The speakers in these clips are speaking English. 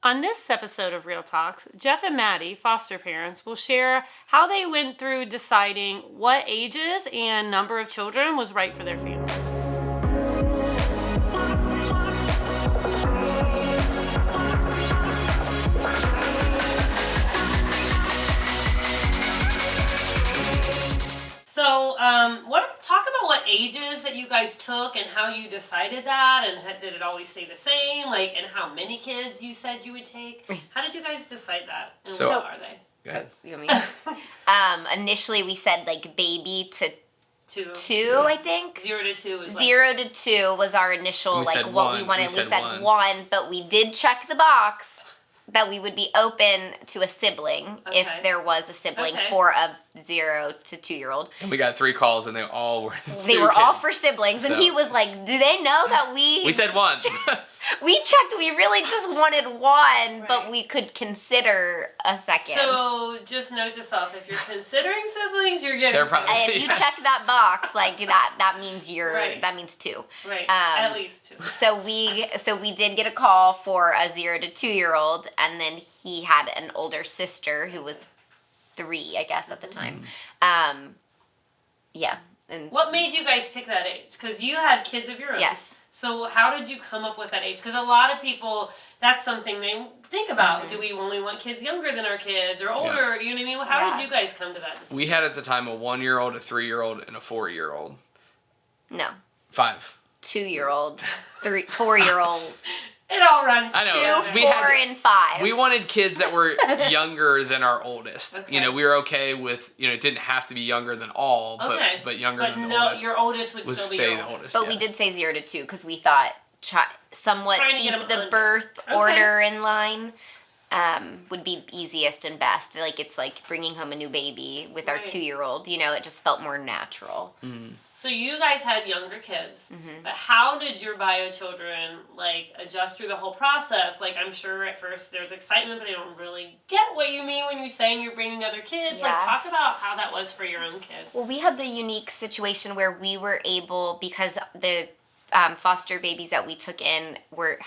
On this episode of Real Talks, Jeff and Maddie, foster parents, will share how they went through deciding what ages and number of children was right for their family. So, talk about what ages that you guys took and how you decided that, and did it always stay the same? And how many kids you said you would take? How did you guys decide that? And what are they? Go ahead. You want me? Initially, we said baby to two, I think. 0 to 2 was 0 to 2 was our initial we wanted. We said one, but we did check the box that we would be open to a sibling if there was a sibling for a 0 to 2-year-old. And we got 3 calls, and they all were They were all for siblings, and he was like, "Do they know that we?" We said 1. We checked. We really just wanted 1, but we could consider a second. So just note to self: if you're considering siblings, you're getting. If you check that box that means that means 2. Right. At least 2. So we did get a call for a 0 to 2-year-old, and then he had an older sister who was 3, I guess, at the time. Yeah. And what made you guys pick that age? Because you had kids of your own. Yes. So how did you come up with that age? Because a lot of people, that's something they think about. Mm-hmm. Do we only want kids younger than our kids or older? You know what I mean? How did you guys come to that decision? We had at the time a 1-year-old, a 3-year-old, and a 4-year-old. No. 5. 2-year-old, 4-year-old. It all runs. I know. 2, 4, and 5. We wanted kids that were younger than our oldest. Okay. We were okay with, it didn't have to be younger than all, but younger than the oldest. Your oldest would still be stay your the oldest. But we did say 0 to 2 because we thought somewhat keep the birth order in line would be easiest and best. It's like bringing home a new baby with our 2-year-old. It just felt more natural. Mm-hmm. So you guys had younger kids, but how did your bio children adjust through the whole process? I'm sure at first there's excitement, but they don't really get what you mean when you're saying you're bringing other kids. Yeah. Talk about how that was for your own kids. Well, we had the unique situation where we were able, because the foster babies that we took in were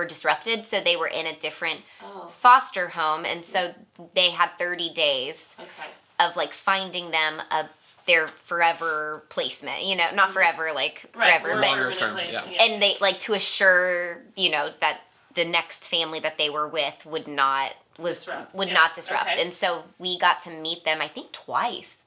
disrupted, so they were in a different foster home, and so they had 30 days of finding them their forever placement, not forever, forever, but longer term, and they to assure, that the next family that they were with would not disrupt. And so we got to meet them, I think twice,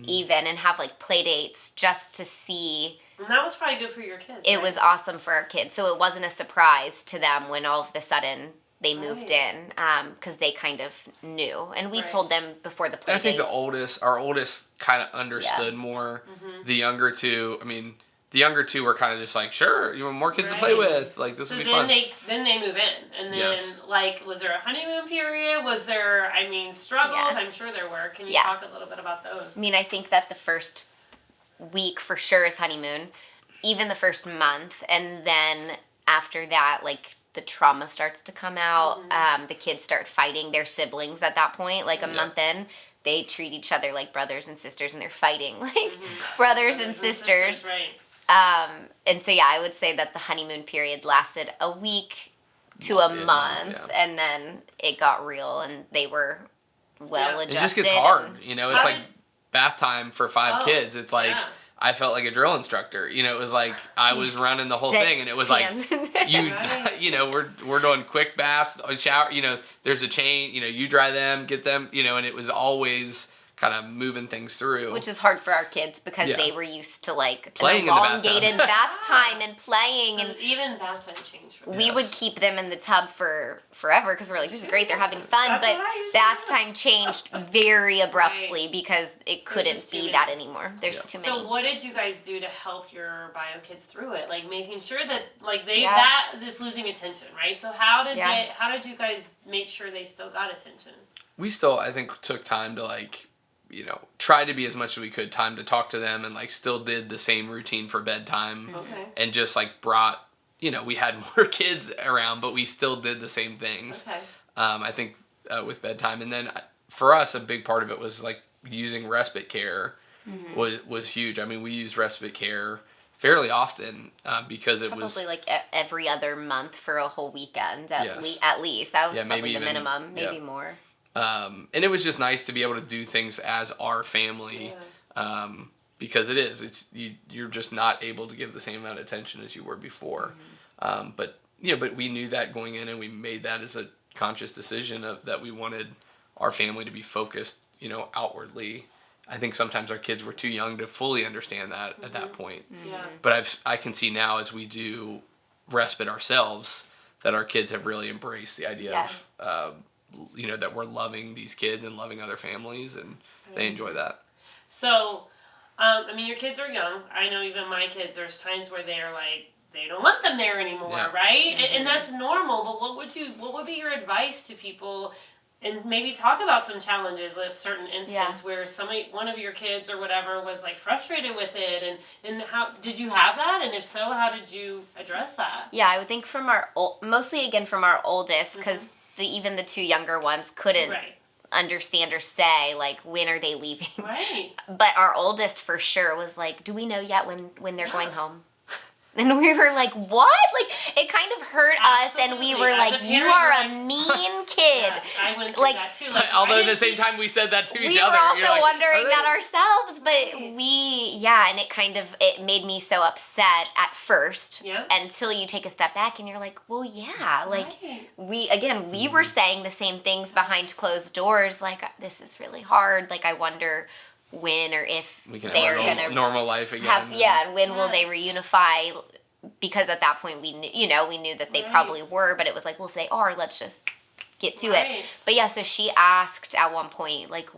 even, and have play dates just to see. And that was probably good for your kids. It was awesome for our kids, so it wasn't a surprise to them when all of a sudden they moved in, because they kind of knew. And we told them before the play dates. I think our oldest kind of understood more. Mm-hmm. The younger two, the younger two were kind of just sure, you want more kids to play with. This will be fun. Then they move in. And then, was there a honeymoon period? Was there, struggles? Yeah. I'm sure there were. Can you talk a little bit about those? I think that the first week for sure is honeymoon. Even the first month. And then after that, the trauma starts to come out. Mm-hmm. The kids start fighting their siblings at that point. A month in, they treat each other like brothers and sisters, and they're fighting brothers and sisters. Right. And so, I would say that the honeymoon period lasted a week to a month, and then it got real, and they were well-adjusted. It just gets hard, It's bath time for 5 kids. It's I felt like a drill instructor. It was I was running the whole thing, and it was we're doing quick baths, shower, there's a chain, you dry them, get them, and it was always kind of moving things through. Which was hard for our kids because they were used to playing an elongated bath time and playing. So and even bath time changed for them. We would keep them in the tub for forever because we're this is great, they're having fun. But bath time changed very abruptly because it couldn't be that anymore. There's too many. So what did you guys do to help your bio kids through it? making sure that this losing attention, right? So how did you guys make sure they still got attention? We still, I think, took time to tried to be as much as we could, time to talk to them, and still did the same routine for bedtime. Okay. And just brought, we had more kids around, but we still did the same things. Okay. I think with bedtime, and then for us, a big part of it was using respite care was huge. We used respite care fairly often because it was probably like every other month for a whole weekend at, Yes. at least. That was Yeah, probably maybe the even- minimum, maybe yeah. more. and it was just nice to be able to do things as our family. Because you're just not able to give the same amount of attention as you were before. But we knew that going in, and we made that as a conscious decision that we wanted our family to be focused, outwardly. I think sometimes our kids were too young to fully understand that at that point. Yeah. But I can see now as we do respite ourselves that our kids have really embraced the idea of that we're loving these kids and loving other families, and they enjoy that. So, your kids are young. I know even my kids, there's times where they're like, they don't want them there anymore, right? And that's normal, but what would be your advice to people, and maybe talk about some challenges, a certain instance where one of your kids or whatever was like frustrated with it, and how, did you have that? And if so, how did you address that? Yeah, I would think from mostly again from our oldest, because even the two younger ones couldn't understand or say like when are they leaving, right? But our oldest for sure was like, do we know yet when they're going home? And we were like, what? Like, it kind of hurt us, and we were like, you are a mean kid. Yeah, I went through that too. Like, although at the same time we said that to each other. We were also like, wondering that ourselves, but and it made me so upset at first until you take a step back and you're like, well, yeah, like we were saying the same things behind closed doors, like, this is really hard. Like, I wonder when or if we can they're have gonna normal life again. And when will they reunify? Because at that point we knew that they probably were, but it was like, well, if they are, let's just get to it. But so she asked at one point, like,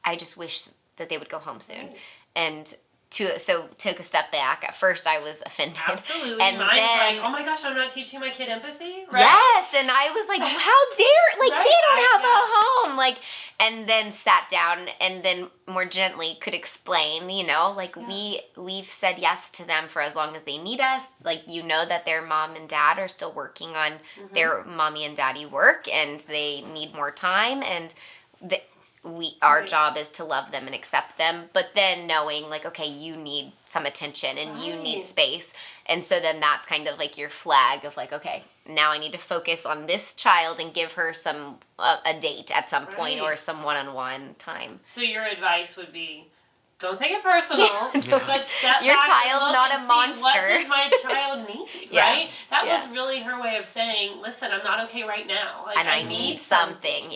I just wish that they would go home soon, and took a step back. At first, I was offended. Absolutely. And Mine's then, like, oh my gosh, I'm not teaching my kid empathy, right? Yes, and I was like, how dare, like, they don't have a home, like, and then sat down and then more gently could explain, like, we've said yes to them for as long as they need us. Like, that their mom and dad are still working on their mommy and daddy work, and they need more time, and our job is to love them and accept them, but then knowing like, okay, you need some attention and you need space. And so then that's kind of like your flag of like, okay, now I need to focus on this child and give her a date at some point or some one-on-one time. So your advice would be, don't take it personal, but step your back child's and look not and a see, monster. what does my child need, right? That was really her way of saying, listen, I'm not okay right now. Like, and I need something,